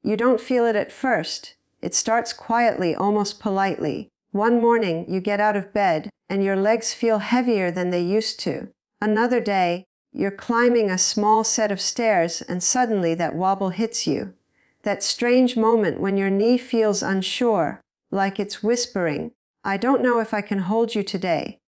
You don't feel it at first. It starts quietly, almost politely. One morning, you get out of bed, and your legs feel heavier than they used to. Another day, you're climbing a small set of stairs, and suddenly that wobble hits you. That strange moment when your knee feels unsure, like it's whispering, "I don't know if I can hold you today."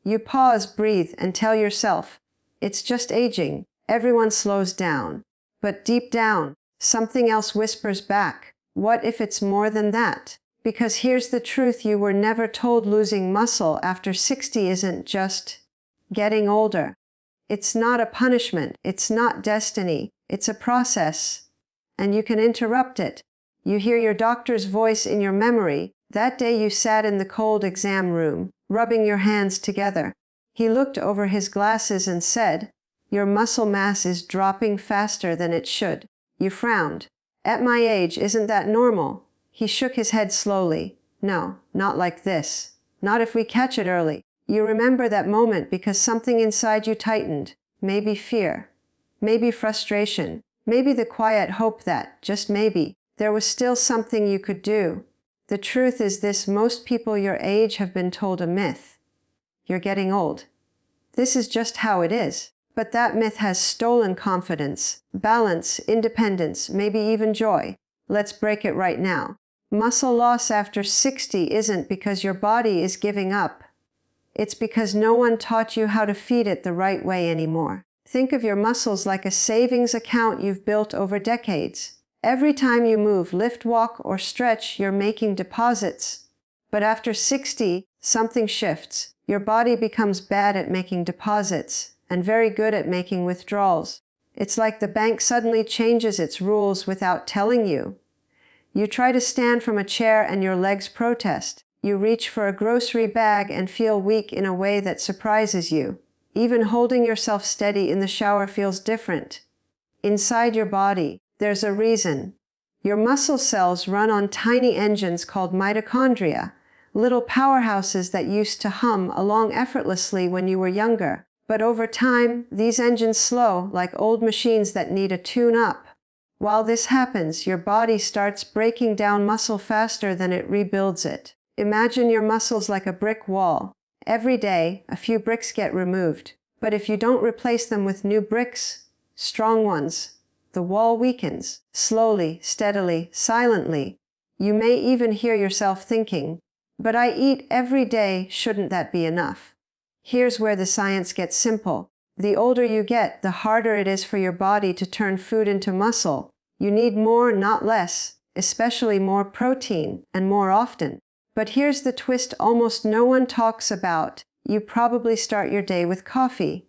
You pause, breathe, and tell yourself, "It's just aging." Everyone slows down. But deep down, something else whispers back, "What if it's more than that?" Because here's the truth you were never told: losing muscle after 60 isn't just getting older. It's not a punishment, it's not destiny, it's a process. And you can interrupt it. You hear your doctor's voice in your memory, that day you sat in the cold exam room, rubbing your hands together. He looked over his glasses and said, "Your muscle mass is dropping faster than it should." You frowned. "At my age, isn't that normal?" He shook his head slowly. "No, not like this. Not if we catch it early." You remember that moment because something inside you tightened. Maybe fear. Maybe frustration. Maybe the quiet hope that, just maybe, there was still something you could do. The truth is this: most people your age have been told a myth. You're getting old. This is just how it is. But that myth has stolen confidence, balance, independence, maybe even joy. Let's break it right now. Muscle loss after 60 isn't because your body is giving up. It's because no one taught you how to feed it the right way anymore. Think of your muscles like a savings account you've built over decades. Every time you move, lift, walk, or stretch, you're making deposits. But after 60, something shifts. Your body becomes bad at making deposits and very good at making withdrawals. It's like the bank suddenly changes its rules without telling you. You try to stand from a chair and your legs protest. You reach for a grocery bag and feel weak in a way that surprises you. Even holding yourself steady in the shower feels different. Inside your body, there's a reason. Your muscle cells run on tiny engines called mitochondria, little powerhouses that used to hum along effortlessly when you were younger. But over time, these engines slow, like old machines that need a tune-up. While this happens, your body starts breaking down muscle faster than it rebuilds it. Imagine your muscles like a brick wall. Every day, a few bricks get removed. But if you don't replace them with new bricks, strong ones, the wall weakens, slowly, steadily, silently. You may even hear yourself thinking, "But I eat every day, shouldn't that be enough?" Here's where the science gets simple. The older you get, the harder it is for your body to turn food into muscle. You need more, not less, especially more protein, and more often. But here's the twist almost no one talks about. You probably start your day with coffee,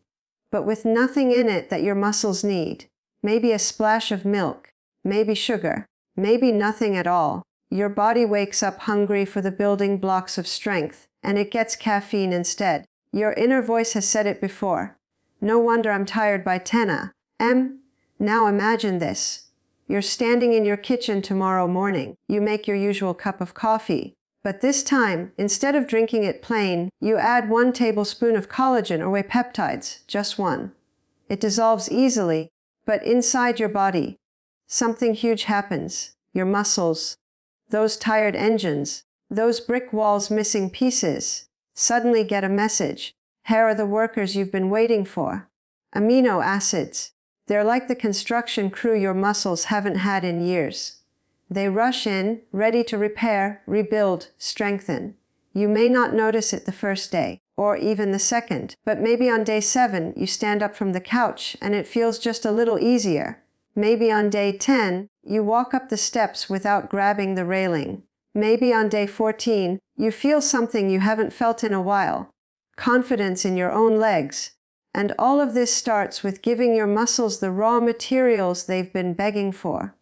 but with nothing in it that your muscles need. Maybe a splash of milk, maybe sugar, maybe nothing at all. Your body wakes up hungry for the building blocks of strength, and it gets caffeine instead. Your inner voice has said it before. "No wonder I'm tired by 10 a.m. Now imagine this. You're standing in your kitchen tomorrow morning. You make your usual cup of coffee. But this time, instead of drinking it plain, you add 1 tablespoon of collagen or whey peptides, just 1. It dissolves easily, but inside your body, something huge happens. Your muscles, those tired engines, those brick walls missing pieces, suddenly get a message. Here are the workers you've been waiting for. Amino acids. They're like the construction crew your muscles haven't had in years. They rush in, ready to repair, rebuild, strengthen. You may not notice it the first day, or even the second, but maybe on day 7 you stand up from the couch and it feels just a little easier. Maybe on day 10 you walk up the steps without grabbing the railing. Maybe on day 14 you feel something you haven't felt in a while. Confidence in your own legs. And all of this starts with giving your muscles the raw materials they've been begging for.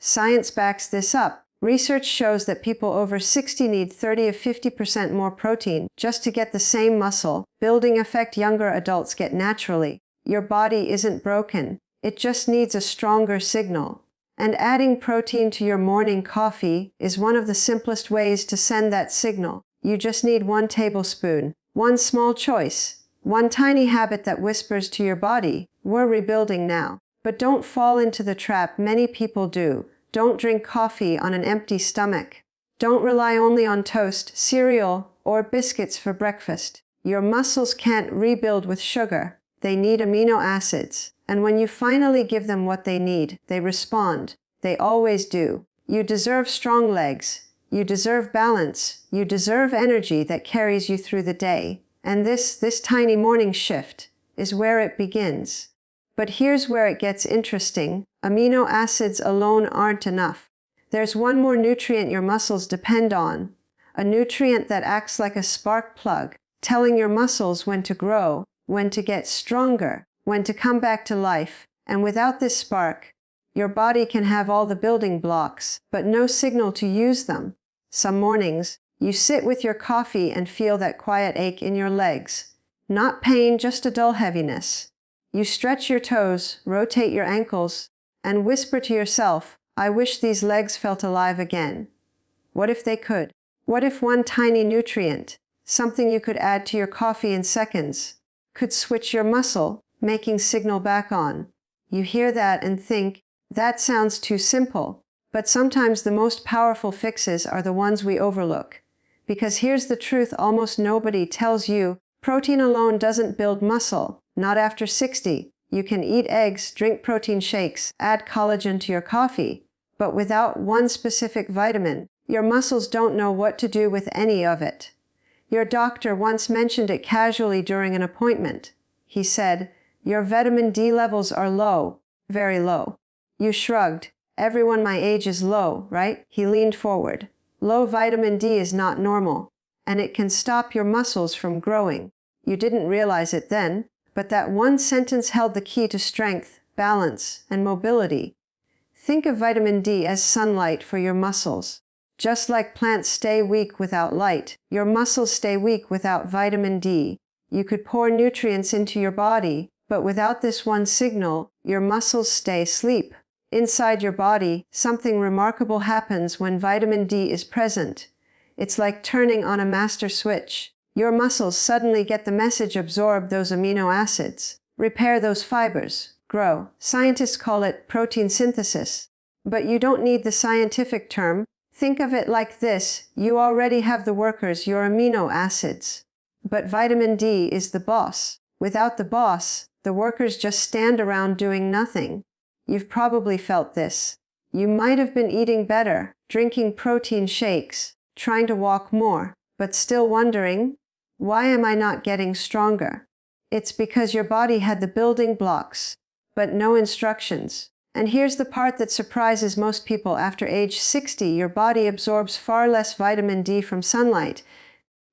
Science backs this up. Research shows that people over 60 need 30 to 50% more protein just to get the same muscle building effect younger adults get naturally. Your body isn't broken. It just needs a stronger signal. And adding protein to your morning coffee is one of the simplest ways to send that signal. You just need 1 tablespoon, 1 small choice, 1 tiny habit that whispers to your body, "We're rebuilding now." But don't fall into the trap many people do. Don't drink coffee on an empty stomach. Don't rely only on toast, cereal, or biscuits for breakfast. Your muscles can't rebuild with sugar. They need amino acids. And when you finally give them what they need, they respond. They always do. You deserve strong legs. You deserve balance. You deserve energy that carries you through the day. And this tiny morning shift is where it begins. But here's where it gets interesting. Amino acids alone aren't enough. There's one more nutrient your muscles depend on. A nutrient that acts like a spark plug, telling your muscles when to grow, when to get stronger, when to come back to life. And without this spark, your body can have all the building blocks, but no signal to use them. Some mornings, you sit with your coffee and feel that quiet ache in your legs. Not pain, just a dull heaviness. You stretch your toes, rotate your ankles, and whisper to yourself, I wish these legs felt alive again. What if they could? What if one tiny nutrient, something you could add to your coffee in seconds, could switch your muscle, making signal back on? You hear that and think, that sounds too simple. But sometimes the most powerful fixes are the ones we overlook. Because here's the truth almost nobody tells you, protein alone doesn't build muscle, not after 60. You can eat eggs, drink protein shakes, add collagen to your coffee, but without one specific vitamin, your muscles don't know what to do with any of it. Your doctor once mentioned it casually during an appointment. He said, your vitamin D levels are low, very low. You shrugged. Everyone my age is low, right? He leaned forward. Low vitamin D is not normal, and it can stop your muscles from growing. You didn't realize it then, but that one sentence held the key to strength, balance, and mobility. Think of vitamin D as sunlight for your muscles. Just like plants stay weak without light, your muscles stay weak without vitamin D. You could pour nutrients into your body, but without this one signal, your muscles stay asleep. Inside your body, something remarkable happens when vitamin D is present. It's like turning on a master switch. Your muscles suddenly get the message, absorb those amino acids, repair those fibers, grow. Scientists call it protein synthesis. But you don't need the scientific term. Think of it like this, you already have the workers, your amino acids. But vitamin D is the boss. Without the boss, the workers just stand around doing nothing. You've probably felt this. You might have been eating better, drinking protein shakes, trying to walk more, but still wondering, why am I not getting stronger? It's because your body had the building blocks, but no instructions. And here's the part that surprises most people. After age 60, your body absorbs far less vitamin D from sunlight,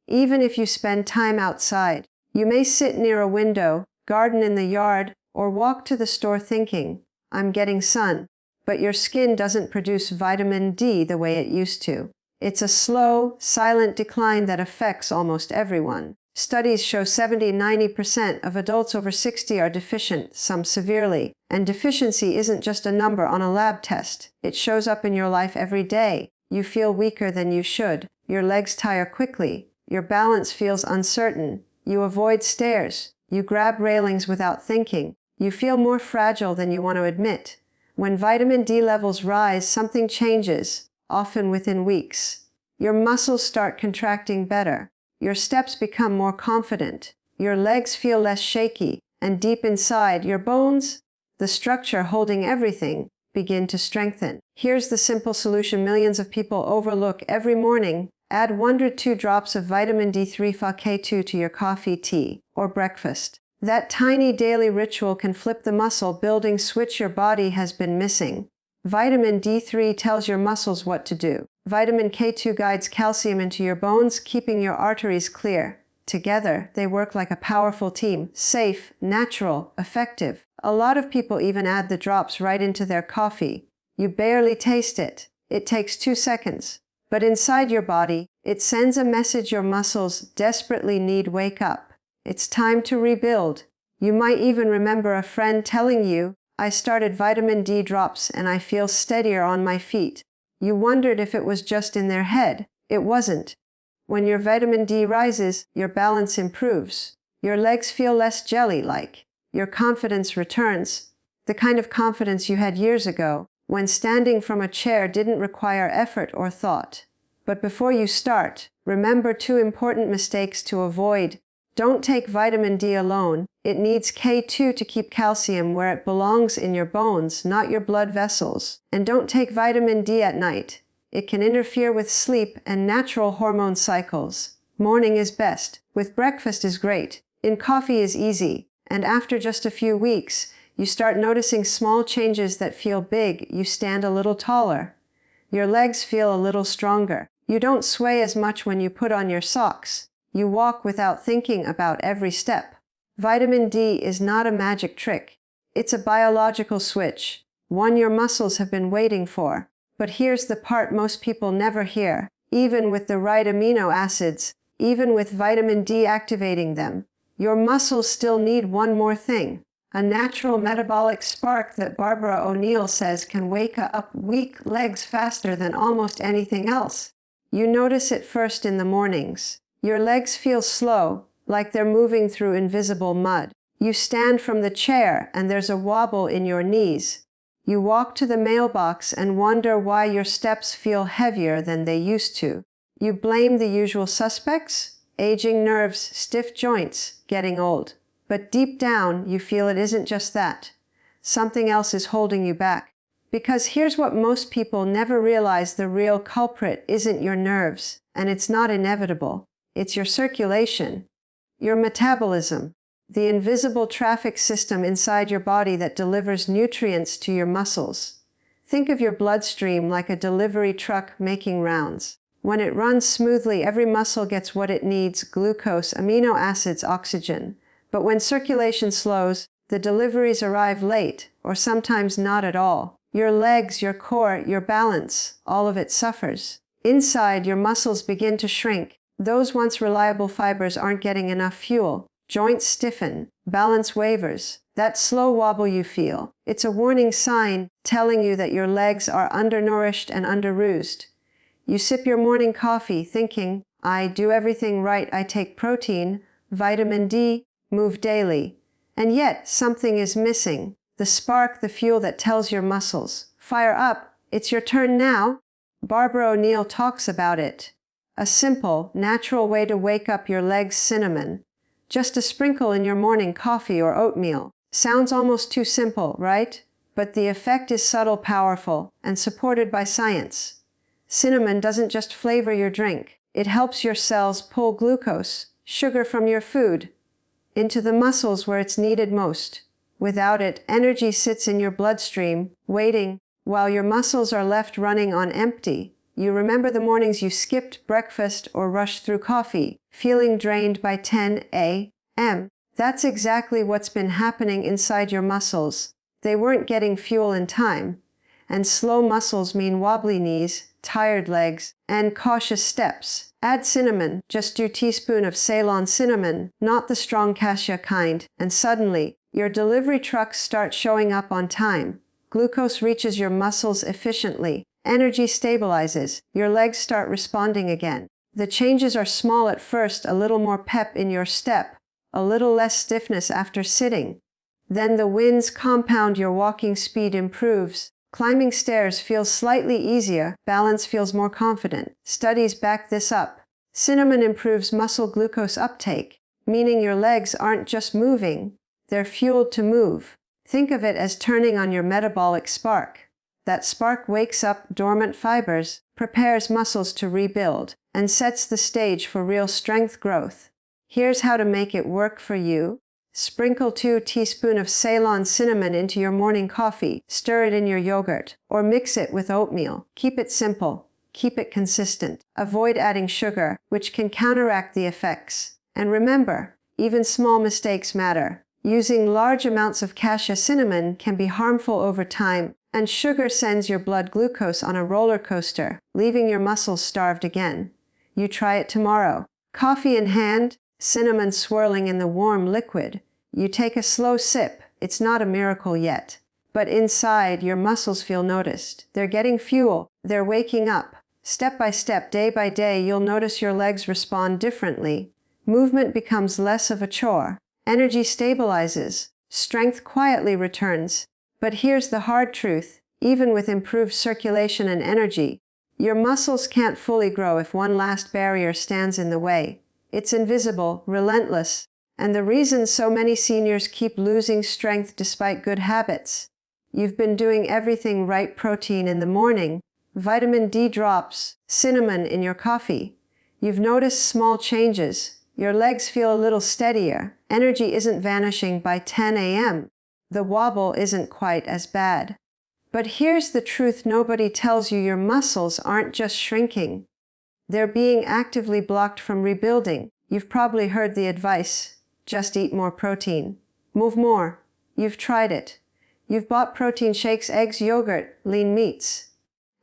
even if you spend time outside. You may sit near a window, garden in the yard, or walk to the store thinking, I'm getting sun, but your skin doesn't produce vitamin D the way it used to. It's a slow, silent decline that affects almost everyone. Studies show 70–90% of adults over 60 are deficient, some severely. And deficiency isn't just a number on a lab test. It shows up in your life every day. You feel weaker than you should. Your legs tire quickly. Your balance feels uncertain. You avoid stairs. You grab railings without thinking. You feel more fragile than you want to admit. When vitamin D levels rise, something changes, often within weeks. Your muscles start contracting better. Your steps become more confident. Your legs feel less shaky. And deep inside, your bones, the structure holding everything, begin to strengthen. Here's the simple solution millions of people overlook every morning. Add 1 to 2 drops of vitamin D3 K2 to your coffee, tea, or breakfast. That tiny daily ritual can flip the muscle-building switch your body has been missing. Vitamin D3 tells your muscles what to do. Vitamin K2 guides calcium into your bones, keeping your arteries clear. Together, they work like a powerful team, safe, natural, effective. A lot of people even add the drops right into their coffee. You barely taste it. It takes 2 seconds. But inside your body, it sends a message your muscles desperately need. Wake up. It's time to rebuild. You might even remember a friend telling you, I started vitamin D drops and I feel steadier on my feet. You wondered if it was just in their head. It wasn't. When your vitamin D rises, your balance improves. Your legs feel less jelly-like. Your confidence returns. The kind of confidence you had years ago, when standing from a chair didn't require effort or thought. But before you start, remember 2 important mistakes to avoid. Don't take vitamin D alone. It needs K2 to keep calcium where it belongs in your bones, not your blood vessels. And don't take vitamin D at night. It can interfere with sleep and natural hormone cycles. Morning is best. With breakfast is great. In coffee is easy. And after just a few weeks, you start noticing small changes that feel big. You stand a little taller. Your legs feel a little stronger. You don't sway as much when you put on your socks. You walk without thinking about every step. Vitamin D is not a magic trick. It's a biological switch, one your muscles have been waiting for. But here's the part most people never hear. Even with the right amino acids, even with vitamin D activating them, your muscles still need one more thing. A natural metabolic spark that Barbara O'Neill says can wake up weak legs faster than almost anything else. You notice it first in the mornings. Your legs feel slow, like they're moving through invisible mud. You stand from the chair and there's a wobble in your knees. You walk to the mailbox and wonder why your steps feel heavier than they used to. You blame the usual suspects: aging nerves, stiff joints, getting old. But deep down, you feel it isn't just that. Something else is holding you back. Because here's what most people never realize: the real culprit isn't your nerves, and it's not inevitable. It's your circulation, your metabolism, the invisible traffic system inside your body that delivers nutrients to your muscles. Think of your bloodstream like a delivery truck making rounds. When it runs smoothly, every muscle gets what it needs: glucose, amino acids, oxygen. But when circulation slows, the deliveries arrive late, or sometimes not at all. Your legs, your core, your balance, all of it suffers. Inside, your muscles begin to shrink. Those once reliable fibers aren't getting enough fuel. Joints stiffen, balance wavers. That slow wobble you feel, it's a warning sign telling you that your legs are undernourished and underused. You sip your morning coffee thinking, I do everything right, I take protein, vitamin D, move daily. And yet, something is missing. The spark, the fuel that tells your muscles, fire up, it's your turn now. Barbara O'Neill talks about it. A simple, natural way to wake up your legs: cinnamon. Just a sprinkle in your morning coffee or oatmeal. Sounds almost too simple, right? But the effect is subtle, powerful, and supported by science. Cinnamon doesn't just flavor your drink. It helps your cells pull glucose, sugar from your food, into the muscles where it's needed most. Without it, energy sits in your bloodstream, waiting, while your muscles are left running on empty. You remember the mornings you skipped breakfast or rushed through coffee, feeling drained by 10 a.m. That's exactly what's been happening inside your muscles. They weren't getting fuel in time. And slow muscles mean wobbly knees, tired legs, and cautious steps. Add cinnamon, just 2 teaspoons of Ceylon cinnamon, not the strong cassia kind, and suddenly, your delivery trucks start showing up on time. Glucose reaches your muscles efficiently. Energy stabilizes. Your legs start responding again. The changes are small at first: a little more pep in your step, a little less stiffness after sitting. Then the wins compound. Your walking speed improves. Climbing stairs feels slightly easier. Balance feels more confident. Studies back this up. Cinnamon improves muscle glucose uptake, meaning your legs aren't just moving, they're fueled to move. Think of it as turning on your metabolic spark. That spark wakes up dormant fibers, prepares muscles to rebuild, and sets the stage for real strength growth. Here's how to make it work for you. Sprinkle 2 teaspoons of Ceylon cinnamon into your morning coffee. Stir it in your yogurt, or mix it with oatmeal. Keep it simple. Keep it consistent. Avoid adding sugar, which can counteract the effects. And remember, even small mistakes matter. Using large amounts of cassia cinnamon can be harmful over time, and sugar sends your blood glucose on a roller coaster, leaving your muscles starved again. You try it tomorrow. Coffee in hand, cinnamon swirling in the warm liquid. You take a slow sip. It's not a miracle yet. But inside, your muscles feel noticed. They're getting fuel. They're waking up. Step by step, day by day, you'll notice your legs respond differently. Movement becomes less of a chore. Energy stabilizes. Strength quietly returns. But here's the hard truth. Even with improved circulation and energy, your muscles can't fully grow if one last barrier stands in the way. It's invisible, relentless, and the reason so many seniors keep losing strength despite good habits. You've been doing everything right: protein in the morning, vitamin D drops, cinnamon in your coffee. You've noticed small changes. Your legs feel a little steadier. Energy isn't vanishing by 10 a.m. The wobble isn't quite as bad. But here's the truth nobody tells you: your muscles aren't just shrinking. They're being actively blocked from rebuilding. You've probably heard the advice: just eat more protein. Move more. You've tried it. You've bought protein shakes, eggs, yogurt, lean meats.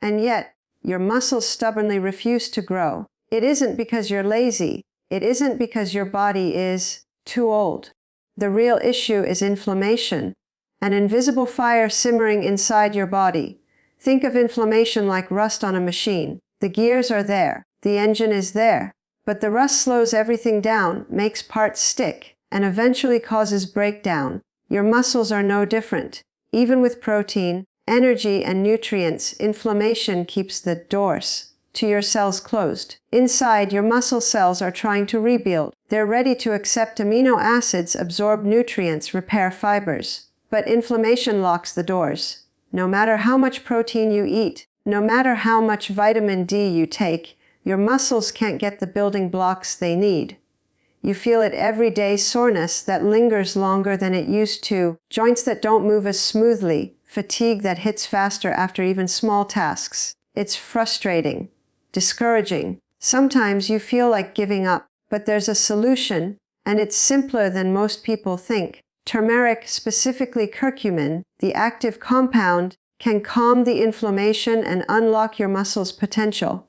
And yet, your muscles stubbornly refuse to grow. It isn't because you're lazy. It isn't because your body is too old. The real issue is inflammation, an invisible fire simmering inside your body. Think of inflammation like rust on a machine. The gears are there, the engine is there, but the rust slows everything down, makes parts stick, and eventually causes breakdown. Your muscles are no different. Even with protein, energy, and nutrients, inflammation keeps the doors to your cells closed. Inside, your muscle cells are trying to rebuild. They're ready to accept amino acids, absorb nutrients, repair fibers. But inflammation locks the doors. No matter how much protein you eat, no matter how much vitamin D you take, your muscles can't get the building blocks they need. You feel it every day: soreness that lingers longer than it used to, joints that don't move as smoothly, fatigue that hits faster after even small tasks. It's frustrating, discouraging. Sometimes you feel like giving up, but there's a solution, and it's simpler than most people think. Turmeric, specifically curcumin, the active compound, can calm the inflammation and unlock your muscles' potential.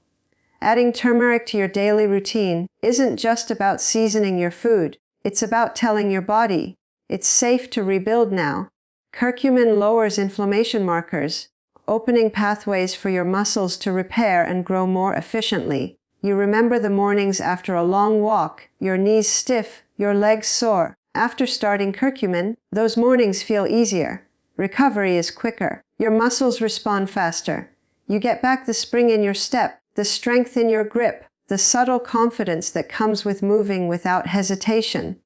Adding turmeric to your daily routine isn't just about seasoning your food. It's about telling your body, it's safe to rebuild now. Curcumin lowers inflammation markers, opening pathways for your muscles to repair and grow more efficiently. You remember the mornings after a long walk, your knees stiff, your legs sore. After starting curcumin, those mornings feel easier. Recovery is quicker. Your muscles respond faster. You get back the spring in your step, the strength in your grip, the subtle confidence that comes with moving without hesitation.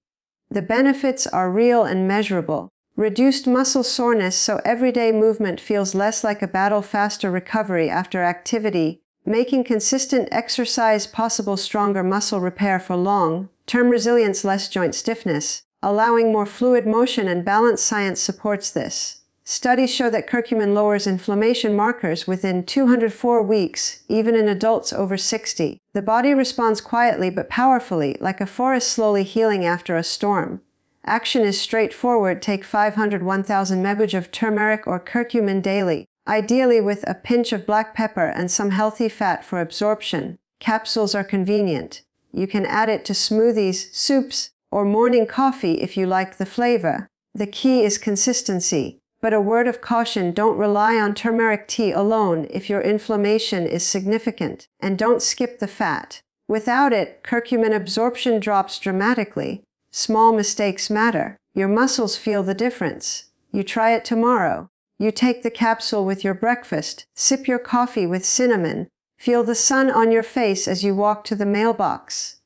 The benefits are real and measurable. Reduced muscle soreness, so everyday movement feels less like a battle, faster recovery after activity, making consistent exercise possible, stronger muscle repair for long-term resilience, less joint stiffness, allowing more fluid motion and balance. Science supports this. Studies show that curcumin lowers inflammation markers within 204 weeks, even in adults over 60. The body responds quietly but powerfully, like a forest slowly healing after a storm. Action is straightforward. Take 500–1000 mg of turmeric or curcumin daily, ideally with a pinch of black pepper and some healthy fat for absorption. Capsules are convenient. You can add it to smoothies, soups, or morning coffee if you like the flavor. The key is consistency. But a word of caution: don't rely on turmeric tea alone if your inflammation is significant, and don't skip the fat. Without it, curcumin absorption drops dramatically. Small mistakes matter. Your muscles feel the difference. You try it tomorrow. You take the capsule with your breakfast, sip your coffee with cinnamon, feel the sun on your face as you walk to the mailbox.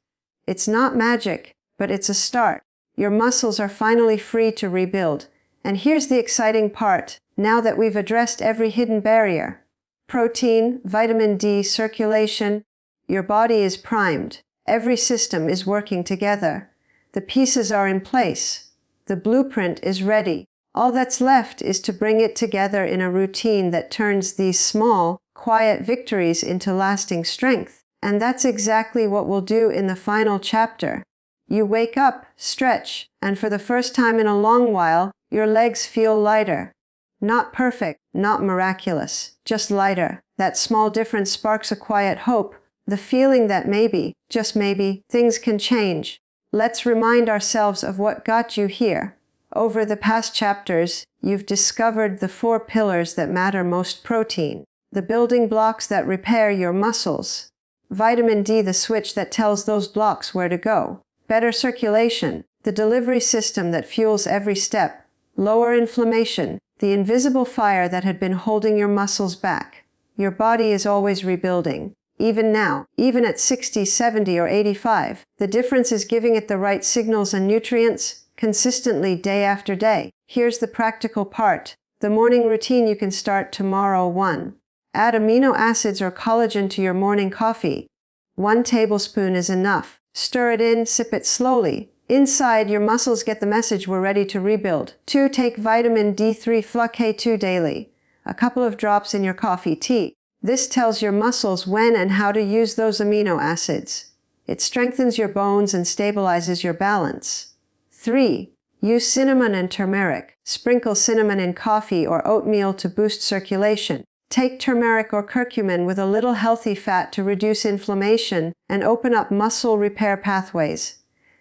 It's not magic, but it's a start. Your muscles are finally free to rebuild. And here's the exciting part: now that we've addressed every hidden barrier, protein, vitamin D, circulation, your body is primed. Every system is working together. The pieces are in place. The blueprint is ready. All that's left is to bring it together in a routine that turns these small, quiet victories into lasting strength. And that's exactly what we'll do in the final chapter. You wake up, stretch, and for the first time in a long while, your legs feel lighter. Not perfect, not miraculous, just lighter. That small difference sparks a quiet hope, the feeling that maybe, just maybe, things can change. Let's remind ourselves of what got you here. Over the past chapters, you've discovered the 4 pillars that matter most: protein, the building blocks that repair your muscles; vitamin D, the switch that tells those blocks where to go; better circulation, the delivery system that fuels every step; lower inflammation, the invisible fire that had been holding your muscles back. Your body is always rebuilding. Even now, even at 60, 70, or 85, the difference is giving it the right signals and nutrients consistently day after day. Here's the practical part. The morning routine you can start tomorrow. 1. Add amino acids or collagen to your morning coffee. 1 tablespoon is enough. Stir it in, sip it slowly. Inside, your muscles get the message we're ready to rebuild. 2. Take vitamin D3 K2 daily. A couple of drops in your coffee tea. This tells your muscles when and how to use those amino acids. It strengthens your bones and stabilizes your balance. 3. Use cinnamon and turmeric. Sprinkle cinnamon in coffee or oatmeal to boost circulation. Take turmeric or curcumin with a little healthy fat to reduce inflammation and open up muscle repair pathways.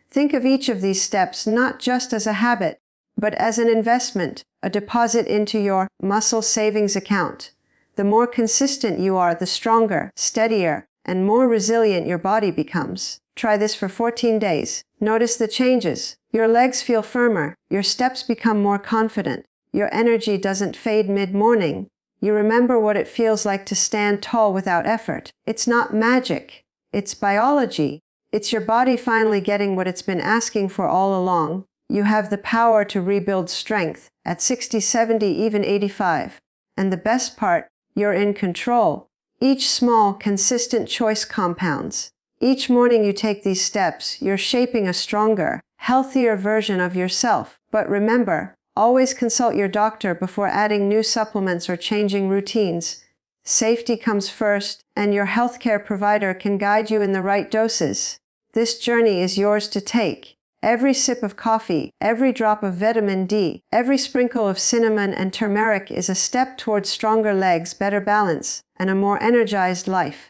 Think of each of these steps not just as a habit, but as an investment, a deposit into your muscle savings account. The more consistent you are, the stronger, steadier, and more resilient your body becomes. Try this for 14 days. Notice the changes. Your legs feel firmer, your steps become more confident, your energy doesn't fade mid-morning. You remember what it feels like to stand tall without effort. It's not magic. It's biology. It's your body finally getting what it's been asking for all along. You have the power to rebuild strength at 60, 70, even 85. And the best part, you're in control. Each small, consistent choice compounds. Each morning you take these steps, you're shaping a stronger, healthier version of yourself. But remember, always consult your doctor before adding new supplements or changing routines. Safety comes first, and your healthcare provider can guide you in the right doses. This journey is yours to take. Every sip of coffee, every drop of vitamin D, every sprinkle of cinnamon and turmeric is a step towards stronger legs, better balance, and a more energized life.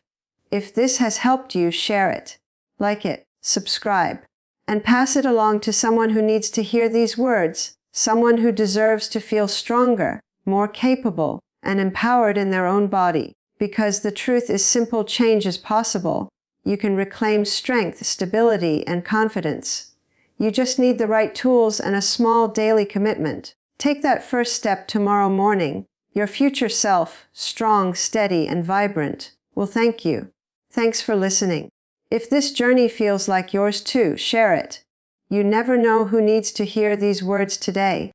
If this has helped you, share it. Like it, subscribe, and pass it along to someone who needs to hear these words, someone who deserves to feel stronger, more capable, and empowered in their own body. Because the truth is simple, change is possible. You can reclaim strength, stability, and confidence. You just need the right tools and a small daily commitment. Take that first step tomorrow morning. Your future self, strong, steady, and vibrant, will thank you. Thanks for listening. If this journey feels like yours too, share it. You never know who needs to hear these words today.